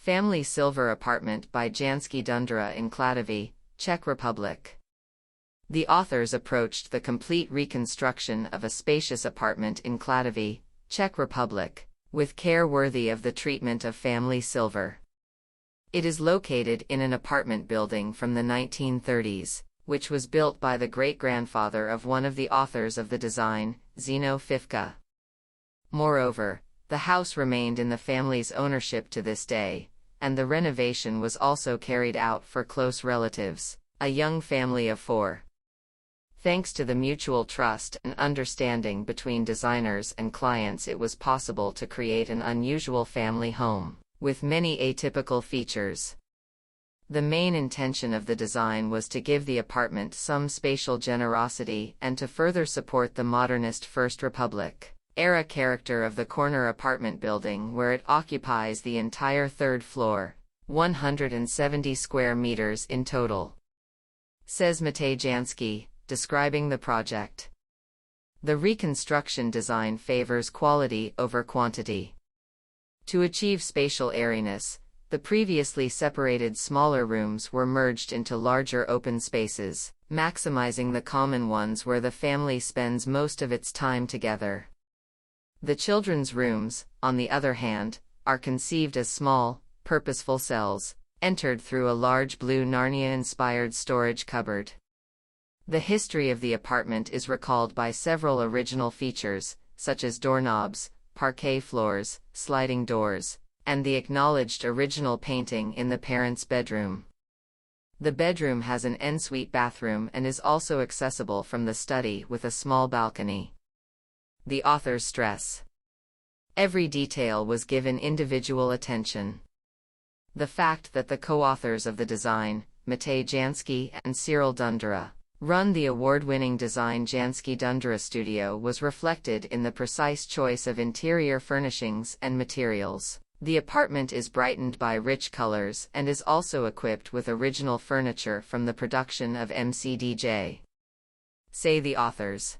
Family Silver Apartment by JanskyDundera in Klatovy, Czech Republic. The authors approached the complete reconstruction of a spacious apartment in Klatovy, Czech Republic, with care worthy of the treatment of family silver. It is located in an apartment building from the 1930s, which was built by the great-grandfather of one of the authors of the design, Zeno Fifka. Moreover, the house remained in the family's ownership to this day, and the renovation was also carried out for close relatives, a young family of 4. Thanks to the mutual trust and understanding between designers and clients, it was possible to create an unusual family home, with many atypical features. The main intention of the design was to give the apartment some spatial generosity and to further support the modernist First Republic era character of the corner apartment building, where it occupies the entire third floor, 170 square meters in total. Says Matěj Janský, describing the project. The reconstruction design favors quality over quantity. To achieve spatial airiness, the previously separated smaller rooms were merged into larger open spaces, maximizing the common ones where the family spends most of its time together. The children's rooms, on the other hand, are conceived as small, purposeful cells, entered through a large blue Narnia-inspired storage cupboard. The history of the apartment is recalled by several original features, such as doorknobs, parquet floors, sliding doors, and the acknowledged original painting in the parents' bedroom. The bedroom has an ensuite bathroom and is also accessible from the study with a small balcony. The authors stress: every detail was given individual attention. The fact that the co-authors of the design, Matěj Janský and Cyril Dunděra, run the award-winning design JanskyDundera studio was reflected in the precise choice of interior furnishings and materials. The apartment is brightened by rich colors and is also equipped with original furniture from the production of MCDJ. Say the authors.